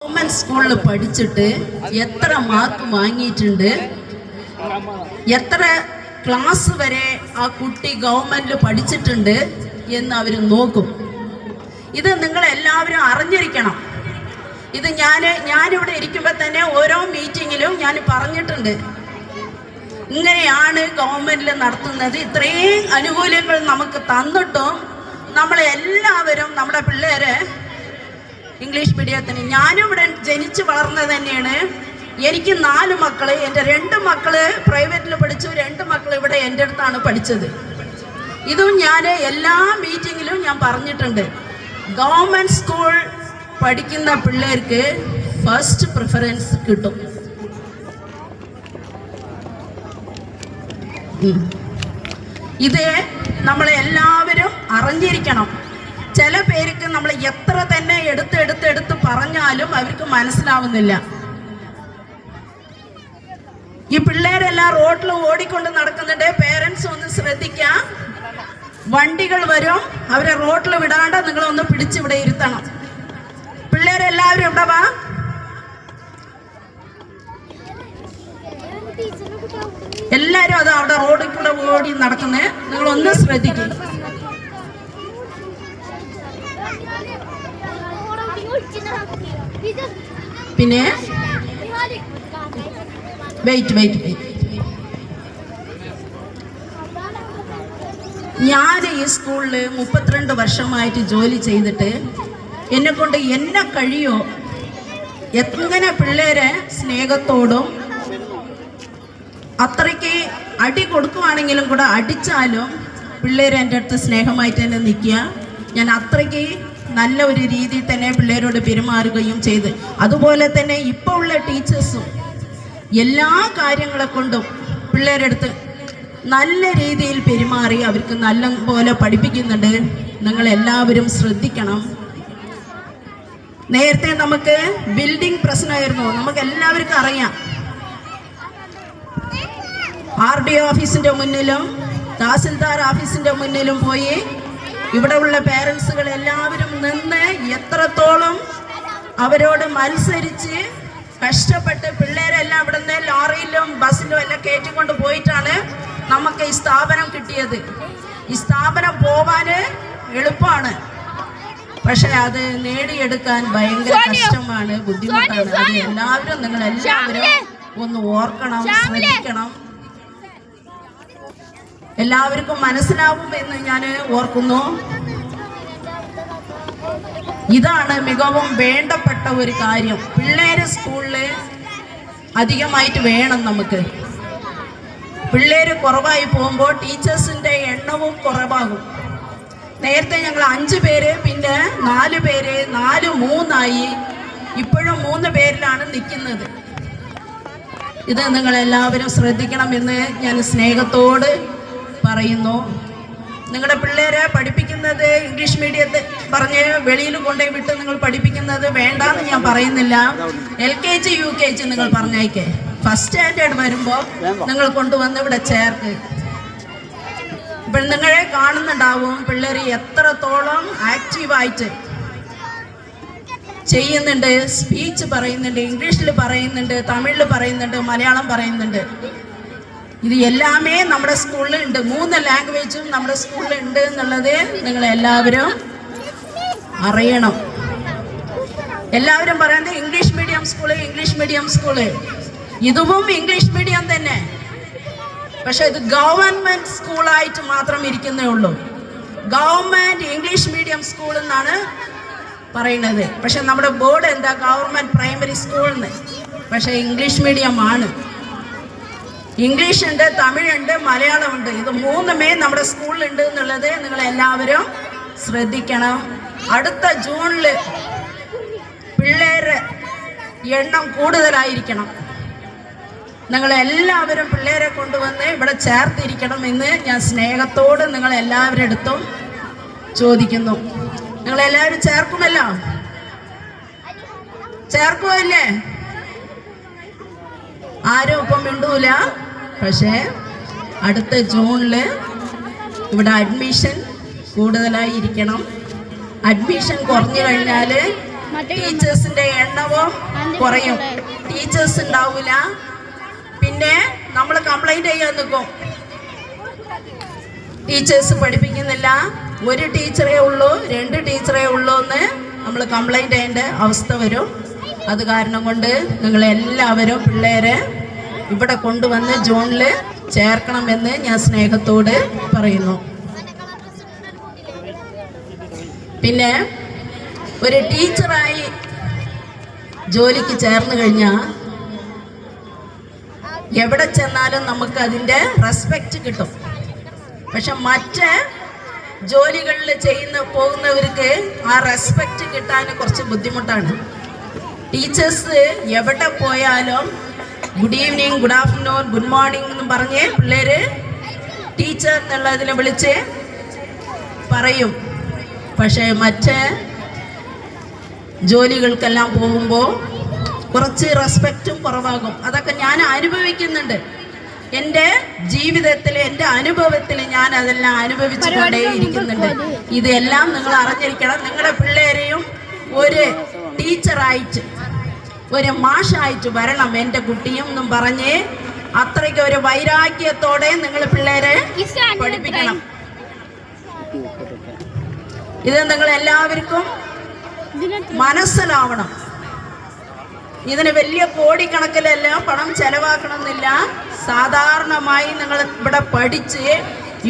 Government സ്കൂളിൽ പഠിച്ചിട്ട് എത്ര മാർക്ക് വാങ്ങിയിട്ടുണ്ട്, എത്ര ക്ലാസ് വരെ ആ കുട്ടി ഗവൺമെന്റിൽ പഠിച്ചിട്ടുണ്ട് എന്ന് അവർ നോക്കും. ഇത് നിങ്ങൾ എല്ലാവരും അറിഞ്ഞിരിക്കണം. ഇത് ഞാനിവിടെ ഇരിക്കുമ്പോൾ തന്നെ ഓരോ മീറ്റിങ്ങിലും ഞാൻ പറഞ്ഞിട്ടുണ്ട്, ഇങ്ങനെയാണ് ഗവൺമെന്റിൽ നടത്തുന്നത്. ഇത്രയും ആനുകൂല്യങ്ങൾ നമുക്ക് തന്നിട്ടും നമ്മളെല്ലാവരും നമ്മുടെ പിള്ളേരെ ഇംഗ്ലീഷ് മീഡിയത്തിന്, ഞാനും ഇവിടെ ജനിച്ച് വളർന്നത് തന്നെയാണ്. എനിക്ക് 4 മക്കള്, എൻ്റെ 2 മക്കള് പ്രൈവറ്റിൽ പഠിച്ചു, 2 മക്കൾ ഇവിടെ എൻ്റെ അടുത്താണ് പഠിച്ചത്. ഇതും ഞാൻ എല്ലാ മീറ്റിങ്ങിലും ഞാൻ പറഞ്ഞിട്ടുണ്ട്. ഗവൺമെൻറ് സ്കൂൾ പഠിക്കുന്ന പിള്ളേർക്ക് ഫസ്റ്റ് പ്രിഫറൻസ് കിട്ടും. ഇത് നമ്മളെല്ലാവരും അറിഞ്ഞിരിക്കണം. ചില പേർക്ക് നമ്മൾ എത്ര തന്നെ എടുത്ത് പറഞ്ഞാലും അവർക്ക് മനസ്സിലാവുന്നില്ല. ഈ പിള്ളേരെല്ലാം റോഡിൽ ഓടിക്കൊണ്ട് നടക്കുന്നുണ്ട്. പേരൻസ് ഒന്ന് ശ്രദ്ധിക്കാം. വണ്ടികൾ വരും, അവരെ റോഡിൽ വിടാണ്ട് നിങ്ങളൊന്ന് പിടിച്ചിവിടെ ഇരുത്തണം. പിള്ളേരെല്ലാവരും ഇവിടെ വാ. എല്ലാരും അത് അവിടെ റോഡിൽ കൂടെ ഓടി നടക്കുന്നേ, നിങ്ങളൊന്ന് ശ്രദ്ധിക്കും. പിന്നെ വെയിറ്റ് ഞാൻ ഈ സ്കൂളിൽ 32 വർഷമായിട്ട് ജോലി ചെയ്തിട്ട് എന്നെ കൊണ്ട് എന്നെ കഴിയോ എങ്ങനെ പിള്ളേരെ സ്നേഹത്തോടും, അത്രയ്ക്ക് അടി കൊടുക്കുവാണെങ്കിലും കൂടെ അടിച്ചാലും പിള്ളേരെ എൻ്റെ അടുത്ത് സ്നേഹമായിട്ട് തന്നെ നിൽക്കുക. ഞാൻ അത്രയ്ക്ക് നല്ല ഒരു രീതിയിൽ തന്നെ പിള്ളേരോട് പെരുമാറുകയും ചെയ്ത്, അതുപോലെ തന്നെ ഇപ്പോൾ ഉള്ള ടീച്ചേഴ്സും എല്ലാ കാര്യങ്ങളെ കൊണ്ടും പിള്ളേരുടെ അടുത്ത് നല്ല രീതിയിൽ പെരുമാറി അവർക്ക് നല്ല പോലെ പഠിപ്പിക്കുന്നുണ്ട്. നിങ്ങളെല്ലാവരും ശ്രദ്ധിക്കണം. നേരത്തെ നമുക്ക് ബിൽഡിംഗ് പ്രശ്നമായിരുന്നു, നമുക്ക് എല്ലാവർക്കും അറിയാം. RDO ഓഫീസിൻ്റെ മുന്നിലും തഹസിൽദാർ ഓഫീസിൻ്റെ മുന്നിലും പോയി ഇവിടെ ഉള്ള പേരൻസുകൾ എല്ലാവരും നിന്ന് എത്രത്തോളം അവരോട് മത്സരിച്ച് കഷ്ടപ്പെട്ട് പിള്ളേരെല്ലാം ഇവിടുന്ന് ലോറിയിലും ബസ്സിലും എല്ലാം കയറ്റിക്കൊണ്ട് പോയിട്ടാണ് നമുക്ക് ഈ സ്ഥാപനം കിട്ടിയത്. ഈ സ്ഥാപനം പോവാൻ എളുപ്പമാണ്, പക്ഷെ അത് നേടിയെടുക്കാൻ ഭയങ്കര കഷ്ടമാണ്, ബുദ്ധിമുട്ടാണ്. അത് എല്ലാവരും നിങ്ങളെല്ലാവരും ഒന്ന് ഓർക്കണം, ശ്രദ്ധിക്കണം. എല്ലാവർക്കും മനസ്സിലാവും എന്ന് ഞാൻ ഓർക്കുന്നു. ഇതാണ് മികവും വേണ്ടപ്പെട്ട ഒരു കാര്യം. പിള്ളേര് സ്കൂളിൽ അധികമായിട്ട് വേണം. നമുക്ക് പിള്ളേര് കുറവായി പോകുമ്പോൾ ടീച്ചേഴ്സിൻ്റെ എണ്ണവും കുറവാകും. നേരത്തെ ഞങ്ങൾ 5 പേര്, പിന്നെ 4 പേര്, 4, 3 ഇപ്പോഴും 3 പേരിലാണ് നിൽക്കുന്നത്. ഇത് നിങ്ങളെല്ലാവരും ശ്രദ്ധിക്കണമെന്ന് ഞാൻ സ്നേഹത്തോട് പറയുന്നു. നിങ്ങളുടെ പിള്ളേരെ പഠിപ്പിക്കുന്നത് ഇംഗ്ലീഷ് മീഡിയത്തിൽ പറഞ്ഞ് വെളിയിൽ കൊണ്ടുപോയി വിട്ട് നിങ്ങൾ പഠിപ്പിക്കുന്നത് വേണ്ടാന്ന് ഞാൻ പറയുന്നില്ല. LKG UKG നിങ്ങൾ പറഞ്ഞേക്കേ. ഫസ്റ്റ് സ്റ്റാൻഡേർഡ് വരുമ്പോൾ നിങ്ങൾ കൊണ്ടുവന്ന് ഇവിടെ ചേർക്ക്. ഇപ്പോൾ നിങ്ങളെ കാണുന്നുണ്ടാവും പിള്ളേർ എത്രത്തോളം ആക്റ്റീവായിട്ട് ചെയ്യുന്നുണ്ട്. സ്പീച്ച് പറയുന്നുണ്ട്, ഇംഗ്ലീഷിൽ പറയുന്നുണ്ട്, തമിഴിൽ പറയുന്നുണ്ട്, മലയാളം പറയുന്നുണ്ട്. ഇത് എല്ലാമേ നമ്മുടെ സ്കൂളിൽ ഉണ്ട്. 3 ലാംഗ്വേജും നമ്മുടെ സ്കൂളിൽ ഉണ്ട് എന്നുള്ളത് നിങ്ങളെല്ലാവരും അറിയണം. എല്ലാവരും പറയുന്നത് ഇംഗ്ലീഷ് മീഡിയം സ്കൂള്. ഇതും ഇംഗ്ലീഷ് മീഡിയം തന്നെ, പക്ഷെ ഇത് ഗവൺമെന്റ് സ്കൂളായിട്ട് മാത്രം ഇരിക്കുന്നേ ഉള്ളൂ. ഗവൺമെന്റ് ഇംഗ്ലീഷ് മീഡിയം സ്കൂൾ എന്നാണ് പറയുന്നത്. പക്ഷെ നമ്മുടെ ബോർഡ് എന്താ, ഗവൺമെന്റ് പ്രൈമറി സ്കൂളിന്. പക്ഷെ ഇംഗ്ലീഷ് മീഡിയം ആണ്. ഇംഗ്ലീഷ് ഉണ്ട്, തമിഴുണ്ട്, മലയാളമുണ്ട്. ഇത് 3 നമ്മുടെ സ്കൂളിലുണ്ട് എന്നുള്ളത് നിങ്ങളെല്ലാവരും ശ്രദ്ധിക്കണം. അടുത്ത ജൂണിൽ പിള്ളേരുടെ എണ്ണം കൂടുതലായിരിക്കണം. നിങ്ങളെല്ലാവരും പിള്ളേരെ കൊണ്ടുവന്ന് ഇവിടെ ചേർത്തിരിക്കണം എന്ന് ഞാൻ സ്നേഹത്തോട് നിങ്ങളെല്ലാവരുടെ അടുത്തും ചോദിക്കുന്നു. നിങ്ങളെല്ലാവരും ചേർക്കുമല്ലോ? ചേർക്കുമല്ലേ? ആരും ഇപ്പം മിണ്ടൂല. പക്ഷേ അടുത്ത ജൂണിൽ ഇവിടെ അഡ്മിഷൻ കൂടുതലായി ഇരിക്കണം. അഡ്മിഷൻ കുറഞ്ഞു കഴിഞ്ഞാൽ ടീച്ചേഴ്സിന്റെ എണ്ണവും കുറയും, ടീച്ചേഴ്സ് ഉണ്ടാവില്ല. പിന്നെ നമ്മൾ കംപ്ലൈന്റ് ചെയ്യാൻ നിൽക്കും, ടീച്ചേഴ്സ് പഠിപ്പിക്കുന്നില്ല, ഒരു ടീച്ചറേ ഉള്ളൂ, 2 ടീച്ചറേ ഉള്ളൂ എന്ന് നമ്മൾ കംപ്ലൈന്റ് ചെയ്യേണ്ട അവസ്ഥ വരും. അത് കാരണം കൊണ്ട് നിങ്ങളെല്ലാവരും പിള്ളേരെ ഇവിടെ കൊണ്ടുവന്ന് ജൂണിൽ ചേർക്കണമെന്ന് ഞാൻ സ്നേഹത്തോട് പറയുന്നു. പിന്നെ ഒരു ടീച്ചറായി ജോലിക്ക് ചേർന്ന് കഴിഞ്ഞാൽ എവിടെ ചെന്നാലും നമുക്ക് അതിൻ്റെ റെസ്പെക്റ്റ് കിട്ടും. പക്ഷെ മറ്റ് ജോലികളിൽ പോകുന്നവർക്ക് ആ റെസ്പെക്റ്റ് കിട്ടാൻ കുറച്ച് ബുദ്ധിമുട്ടാണ്. ടീച്ചേഴ്സ് എവിടെ പോയാലും good evening, good afternoon, good morning എന്ന് പറഞ്ഞ് പിള്ളേർ ടീച്ചർ എന്നുള്ളതിനെ വിളിച്ച് പറയും. പക്ഷേ മറ്റ് ജോലികൾക്കെല്ലാം പോകുമ്പോൾ കുറച്ച് റെസ്പെക്റ്റും കുറവാകും. അതൊക്കെ ഞാൻ അനുഭവിക്കുന്നുണ്ട്. എൻ്റെ ജീവിതത്തിൽ, എൻ്റെ അനുഭവത്തിൽ ഞാൻ അതെല്ലാം അനുഭവിച്ചുകൊണ്ടേ ഇരിക്കുന്നുണ്ട്. ഇതെല്ലാം നിങ്ങൾ അറിഞ്ഞിരിക്കണം. നിങ്ങളുടെ പിള്ളേരെയും ഒരു ടീച്ചറായിട്ട്, ഒരു മാഷായിട്ട് വരണം എൻ്റെ കുട്ടിയും എന്നും പറഞ്ഞ് അത്രയ്ക്ക് ഒരു വൈരാഗ്യത്തോടെ നിങ്ങൾ പിള്ളേരെ പഠിപ്പിക്കണം. ഇത് നിങ്ങൾ എല്ലാവർക്കും മനസ്സിലാവണം. ഇതിന് വലിയ കോടിക്കണക്കിലെല്ലാം പണം ചെലവാക്കണമെന്നില്ല. സാധാരണമായി നിങ്ങൾ ഇവിടെ പഠിച്ച്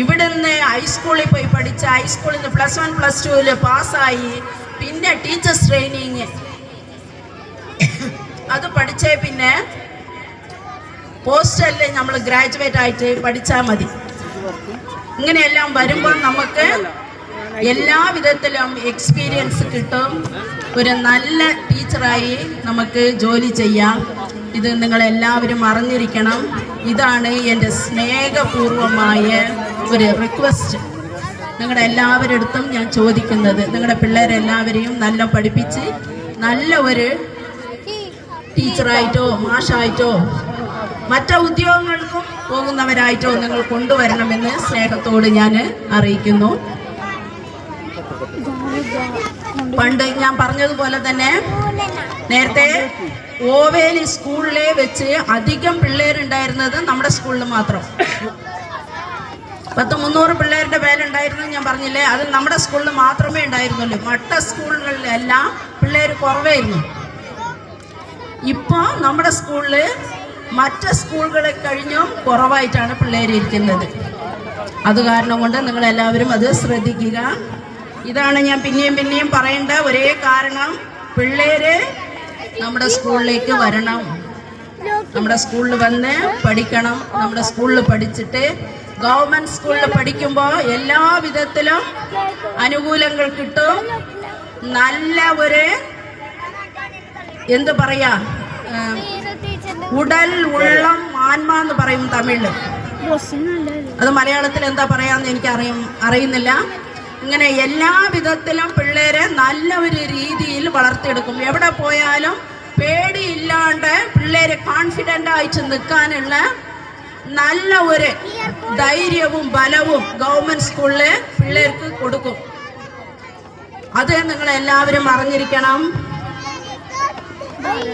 ഇവിടുന്ന് ഹൈസ്കൂളിൽ പോയി പഠിച്ച് ഹൈസ്കൂളിൽ നിന്ന് +1 +2 പാസ്സായി പിന്നെ ടീച്ചേഴ്സ് ട്രെയിനിങ് അത് പഠിച്ചേ പിന്നെ പോസ്റ്റലിൽ നമ്മൾ ഗ്രാജുവേറ്റ് ആയിട്ട് പഠിച്ചാൽ മതി. ഇങ്ങനെയെല്ലാം വരുമ്പോൾ നമുക്ക് എല്ലാ വിധത്തിലും എക്സ്പീരിയൻസ് കിട്ടും. ഒരു നല്ല ടീച്ചറായി നമുക്ക് ജോലി ചെയ്യാം. ഇത് നിങ്ങളെല്ലാവരും അറിഞ്ഞിരിക്കണം. ഇതാണ് എൻ്റെ സ്നേഹപൂർവമായ ഒരു റിക്വസ്റ്റ്. നിങ്ങളുടെ എല്ലാവരുടെ അടുത്തും ഞാൻ ചോദിക്കുന്നത്, നിങ്ങളുടെ പിള്ളേരെല്ലാവരെയും നല്ല പഠിപ്പിച്ച് നല്ല ഒരു ടീച്ചറായിട്ടോ മാഷായിട്ടോ മറ്റു ഉദ്യോഗങ്ങൾക്കും പോകുന്നവരായിട്ടോ നിങ്ങൾ കൊണ്ടുവരണമെന്ന് സ്നേഹത്തോട് ഞാൻ അറിയിക്കുന്നു. പണ്ട് ഞാൻ പറഞ്ഞതുപോലെ തന്നെ നേരത്തെ ഓവേലി സ്കൂളിലെ വെച്ച് അധികം പിള്ളേരുണ്ടായിരുന്നത് നമ്മുടെ സ്കൂളിൽ മാത്രം. 300 പിള്ളേരുടെ പേരുണ്ടായിരുന്നു ഞാൻ പറഞ്ഞില്ലേ, അത് നമ്മുടെ സ്കൂളിൽ മാത്രമേ ഉണ്ടായിരുന്നുള്ളൂ. മറ്റ സ്കൂളുകളിലെല്ലാം പിള്ളേർ കുറവായിരുന്നു. ഇപ്പോൾ നമ്മുടെ സ്കൂളിൽ മറ്റ് സ്കൂളുകളെ കഴിഞ്ഞും കുറവായിട്ടാണ് പിള്ളേർ ഇരിക്കുന്നത്. അത് കാരണം കൊണ്ട് നിങ്ങളെല്ലാവരും അത് ശ്രദ്ധിക്കുക. ഇതാണ് ഞാൻ പിന്നെയും പറയേണ്ട ഒരേ കാരണം. പിള്ളേര് നമ്മുടെ സ്കൂളിലേക്ക് വരണം, നമ്മുടെ സ്കൂളിൽ വന്ന് പഠിക്കണം. നമ്മുടെ സ്കൂളിൽ പഠിച്ചിട്ട് ഗവൺമെൻറ് സ്കൂളിൽ പഠിക്കുമ്പോൾ എല്ലാ വിധത്തിലും അനുകൂലങ്ങൾ കിട്ടും. നല്ല ഒരു എന്ത് പറയാ, ഉടൽ ഉള്ളം ആത്മ എന്ന് പറയും തമിഴില്. അത് മലയാളത്തിൽ എന്താ പറയാന്ന് എനിക്ക് അറിയുന്നില്ല. ഇങ്ങനെ എല്ലാ വിധത്തിലും പിള്ളേരെ നല്ല ഒരു രീതിയിൽ വളർത്തിയെടുക്കും. എവിടെ പോയാലും പേടിയില്ലാണ്ട് പിള്ളേരെ കോൺഫിഡൻ്റ് ആയിട്ട് നിൽക്കാനുള്ള നല്ല ഒരു ധൈര്യവും ബലവും ഗവൺമെൻറ് സ്കൂളിൽ പിള്ളേർക്ക് കൊടുക്കും. അത് നിങ്ങളെല്ലാവരും അറിഞ്ഞിരിക്കണം.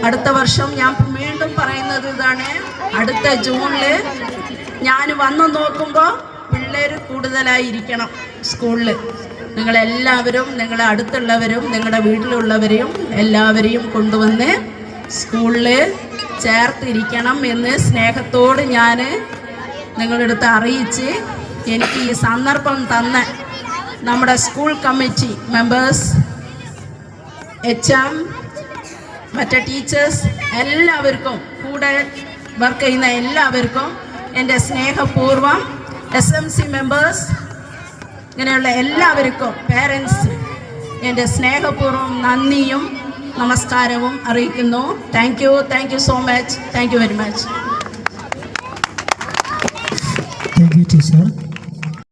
അടുത്ത വർഷം ഞാൻ വീണ്ടും പറയുന്നത് ഇതാണ്, അടുത്ത ജൂണിൽ ഞാൻ വന്നു നോക്കുമ്പോൾ പിള്ളേർ കൂടുതലായിരിക്കണം സ്കൂളിൽ. നിങ്ങളെല്ലാവരും, നിങ്ങളുടെ അടുത്തുള്ളവരും നിങ്ങളുടെ വീട്ടിലുള്ളവരെയും എല്ലാവരെയും കൊണ്ടുവന്ന് സ്കൂളിൽ ചേർത്തിരിക്കണം എന്ന് സ്നേഹത്തോട് ഞാൻ നിങ്ങളുടെ അടുത്ത് അറിയിച്ച് എനിക്ക് ഈ സന്ദർഭം തന്ന നമ്മുടെ സ്കൂൾ കമ്മിറ്റി മെമ്പേഴ്സ്, HM, മറ്റേ ടീച്ചേഴ്സ് എല്ലാവർക്കും, കൂടെ വർക്ക് ചെയ്യുന്ന എല്ലാവർക്കും എൻ്റെ സ്നേഹപൂർവ്വം, SMC മെമ്പേഴ്സ്, ഇങ്ങനെയുള്ള എല്ലാവർക്കും, പേരൻസ്, എൻ്റെ സ്നേഹപൂർവ്വം നന്ദിയും നമസ്കാരവും അറിയിക്കുന്നു. Thank you so much. Thank you very much. Thank you, teacher.